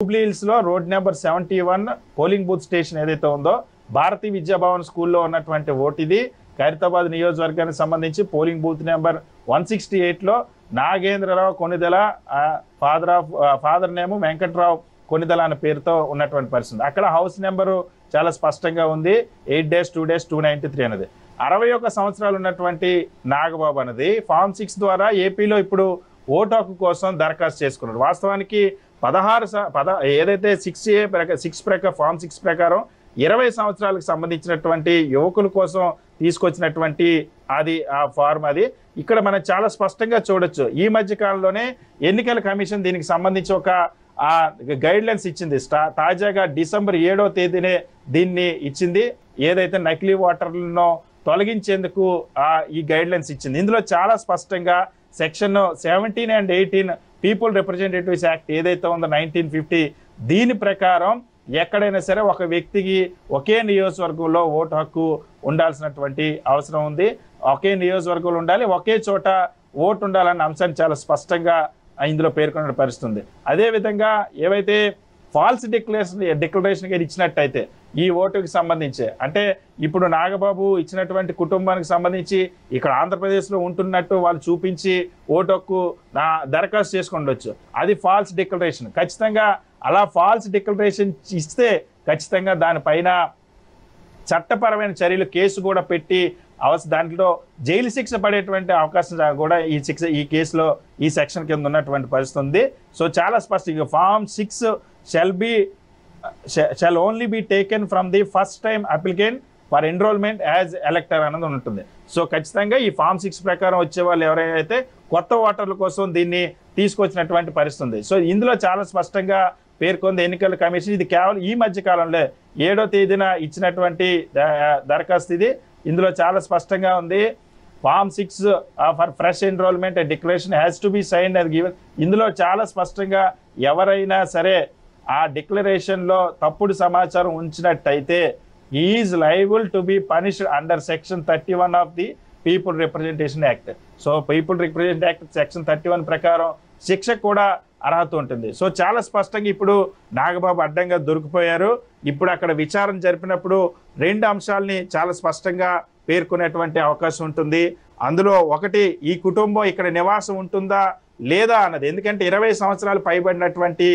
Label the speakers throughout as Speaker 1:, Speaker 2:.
Speaker 1: Jubilee hills లో road number 71 polling booth station ఏదైతే ఉందో భారతీయ విద్యాభవన్ స్కూల్లో ఉన్నటువంటి ఓటు ఇది. ఖైరతాబాద్ నియోజకవర్గానికి సంబంధించి పోలింగ్ బూత్ నెంబర్ 168 లో నాగేంద్రరావు కొనిదెల ఫాదర్ నేము వెంకట్రావు కొనిదెల అనే పేరుతో ఉన్నటువంటి పరిస్థితి. అక్కడ హౌస్ నెంబరు చాలా స్పష్టంగా ఉంది, 8-2-293 అనేది. 61 సంవత్సరాలు ఉన్నటువంటి నాగబాబు అనేది ఫామ్ 6 ద్వారా ఏపీలో ఇప్పుడు ఓటు హక్కు కోసం దరఖాస్తు చేసుకున్నారు. వాస్తవానికి 16 ఏదైతే 6 ఫామ్ 6 ప్రకారం 20 సంవత్సరాలకు సంబంధించినటువంటి యువకుల కోసం తీసుకొచ్చినటువంటి అది ఆ ఫార్మ్ అది. ఇక్కడ మనం చాలా స్పష్టంగా చూడొచ్చు. ఈ మధ్య కాలంలోనే ఎన్నికల కమిషన్ దీనికి సంబంధించి ఒక గైడ్ లైన్స్ ఇచ్చింది. తాజాగా డిసెంబర్ 7వ తేదీనే దీన్ని ఇచ్చింది. ఏదైతే నకిలీ ఓటర్లను తొలగించేందుకు ఈ గైడ్ లైన్స్ ఇచ్చింది. ఇందులో చాలా స్పష్టంగా section 17 and 18 people representatives act ఏదైతే ఉందో 1950 దీని ప్రకారం ఎక్కడైనా సరే ఒక వ్యక్తికి ఒకే నియోజకవర్గంలో ఓటు హక్కు ఉండాల్సినటువంటి అవసరం ఉంది. ఒకే నియోజకవర్గంలో ఉండాలి, ఒకే చోట ఓటు ఉండాలన్న అంశాన్ని చాలా స్పష్టంగా ఇందులో పేర్కొన్న పరిస్థితి ఉంది. అదేవిధంగా ఏవైతే ఫాల్స్ డిక్లరేషన్ ఇచ్చినట్టయితే ఈ ఓటుకి సంబంధించి అంటే ఇప్పుడు నాగబాబు ఇచ్చినటువంటి కుటుంబానికి సంబంధించి ఇక్కడ ఆంధ్రప్రదేశ్లో ఉంటున్నట్టు వాళ్ళు చూపించి ఓటు హక్కు దరఖాస్తు చేసుకుండొచ్చు. అది ఫాల్స్ డిక్లరేషన్. ఖచ్చితంగా అలా ఫాల్స్ డిక్లరేషన్ ఇస్తే ఖచ్చితంగా దానిపైన చట్టపరమైన చర్యలు కేసు కూడా పెట్టి దాంట్లో జైలు శిక్ష పడేటువంటి అవకాశం కూడా ఈ కేసులో ఈ సెక్షన్ కింద ఉన్నటువంటి పరిస్థితి ఉంది. సో చాలా స్పష్టంగా form 6 shall only be taken from the first time applicant for enrollment as elector అనేది ఉంటుంది. సో ఖచ్చితంగా ఈ ఫామ్ 6 ప్రకారం వచ్చే వాళ్ళు ఎవరైతే కొత్త ఓటర్ల కోసం దీన్ని తీసుకొచ్చినటువంటి పరిస్థితి ఉంది. సో ఇందులో చాలా స్పష్టంగా పేర్కొంది ఎన్నికల కమిషన్. ఇది కేవలం ఈ మధ్య కాలంలో 7వ తేదీన ఇచ్చినటువంటి దరఖాస్తు ఇది. ఇందులో చాలా స్పష్టంగా ఉంది form 6 for fresh enrolment declaration has to be signed and given. ఇందులో చాలా స్పష్టంగా ఎవరైనా సరే ఆ డిక్లరేషన్లో తప్పుడు సమాచారం ఉంచినట్టయితే is liable to be punished under section 31 of the people representation act. So people representation act section 31 ప్రకారం శిక్ష కూడా అర్హత ఉంటుంది. సో చాలా స్పష్టంగా ఇప్పుడు నాగబాబు అడ్డంగా దొరికిపోయారు. ఇప్పుడు అక్కడ విచారణ జరిపినప్పుడు 2 అంశాలని చాలా స్పష్టంగా పేర్కొనేటువంటి అవకాశం ఉంటుంది. అందులో ఒకటి, ఈ కుటుంబం ఇక్కడ నివాసం ఉంటుందా లేదా అన్నది. ఎందుకంటే 20 సంవత్సరాలు పైబడినటువంటి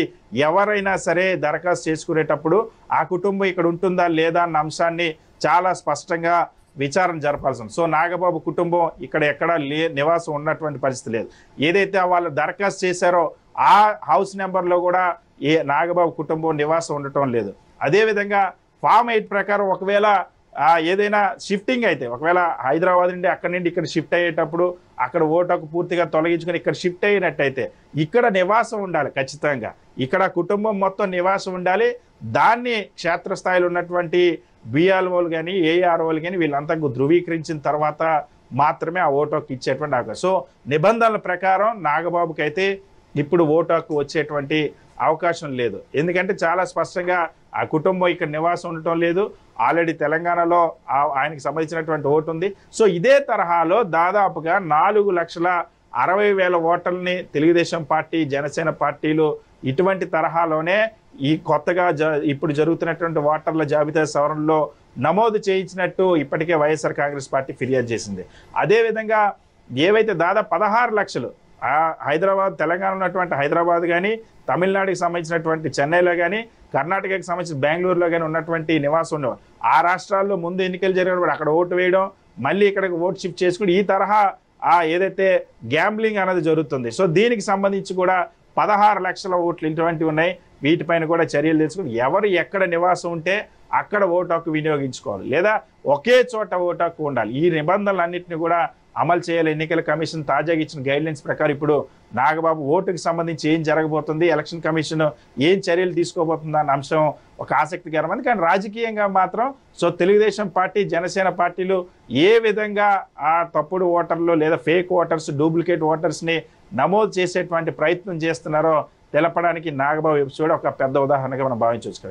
Speaker 1: ఎవరైనా సరే దరఖాస్తు చేసుకునేటప్పుడు ఆ కుటుంబం ఇక్కడ ఉంటుందా లేదా అన్న అంశాన్ని చాలా స్పష్టంగా విచారణ జరపాల్సి ఉంది. సో నాగబాబు కుటుంబం ఇక్కడ ఎక్కడా నివాసం ఉన్నటువంటి పరిస్థితి లేదు. ఏదైతే వాళ్ళు దరఖాస్తు చేశారో ఆ హౌస్ నెంబర్లో కూడా నాగబాబు కుటుంబం నివాసం ఉండటం లేదు. అదేవిధంగా ఫామ్ 8 ప్రకారం ఒకవేళ ఏదైనా షిఫ్టింగ్ అయితే, ఒకవేళ హైదరాబాద్ నుండి అక్కడి నుండి ఇక్కడ షిఫ్ట్ అయ్యేటప్పుడు అక్కడ ఓటుకు పూర్తిగా తొలగించుకొని ఇక్కడ షిఫ్ట్ అయినట్టయితే ఇక్కడ నివాసం ఉండాలి. ఖచ్చితంగా ఇక్కడ కుటుంబం మొత్తం నివాసం ఉండాలి. దాన్ని క్షేత్రస్థాయిలో ఉన్నటువంటి బిఆర్ఓలు కానీ ఏఆర్ఓలు కానీ వీళ్ళంతా ధృవీకరించిన తర్వాత మాత్రమే ఆ ఓటు హక్కు ఇచ్చేటువంటి అవకాశం. సో నిబంధనల ప్రకారం నాగబాబుకి అయితే ఇప్పుడు ఓటు హక్కు వచ్చేటువంటి అవకాశం లేదు. ఎందుకంటే చాలా స్పష్టంగా ఆ కుటుంబం ఇక్కడ నివాసం ఉండటం లేదు. ఆల్రెడీ తెలంగాణలో ఆయనకి సంబంధించినటువంటి ఓటు ఉంది. సో ఇదే తరహాలో దాదాపుగా 4,60,000 ఓటర్లని తెలుగుదేశం పార్టీ, జనసేన పార్టీలు ఇటువంటి తరహాలోనే ఈ కొత్తగా ఇప్పుడు జరుగుతున్నటువంటి ఓటర్ల జాబితా సవరణలో నమోదు చేయించినట్టు ఇప్పటికే వైఎస్ఆర్ కాంగ్రెస్ పార్టీ ఫిర్యాదు చేసింది. అదేవిధంగా ఏవైతే దాదాపు 16 లక్షలు హైదరాబాద్, తెలంగాణ ఉన్నటువంటి హైదరాబాద్ కానీ, తమిళనాడుకి సంబంధించినటువంటి చెన్నైలో కానీ, కర్ణాటకకి సంబంధించిన బెంగళూరులో కానీ ఉన్నటువంటి నివాసం ఉండేవారు. ఆ రాష్ట్రాల్లో ముందు ఎన్నికలు జరిగినప్పుడు అక్కడ ఓటు వేయడం, మళ్ళీ ఇక్కడికి ఓటు షిఫ్ట్ చేసుకుని ఈ తరహా ఏదైతే గ్యాంబ్లింగ్ అనేది జరుగుతుంది. సో దీనికి సంబంధించి కూడా 16 లక్షల ఓట్లు ఇటువంటివి ఉన్నాయి. వీటిపైన కూడా చర్యలు తీసుకుని ఎవరు ఎక్కడ నివాసం ఉంటే అక్కడ ఓటు హక్కు వినియోగించుకోవాలి, లేదా ఒకే చోట ఓటు హక్కు ఉండాలి. ఈ నిబంధనలన్నింటినీ కూడా అమలు చేయాలి. ఎన్నికల కమిషన్ తాజాగా ఇచ్చిన గైడ్లైన్స్ ప్రకారం ఇప్పుడు నాగబాబు ఓటుకి సంబంధించి ఏం జరగబోతుంది, ఎలక్షన్ కమిషన్ ఏం చర్యలు తీసుకోబోతుంది అన్న అంశం ఒక ఆసక్తికరమైనది. కానీ రాజకీయంగా మాత్రం సో తెలుగుదేశం పార్టీ, జనసేన పార్టీలు ఏ విధంగా ఆ తప్పుడు ఓటర్లు లేదా ఫేక్ ఓటర్స్, డూప్లికేట్ ఓటర్స్ని నమోదు చేసేటువంటి ప్రయత్నం చేస్తున్నారో తెలపడానికి నాగబాబు ఎపిసోడ్ ఒక పెద్ద ఉదాహరణగా మనం భావించవచ్చు.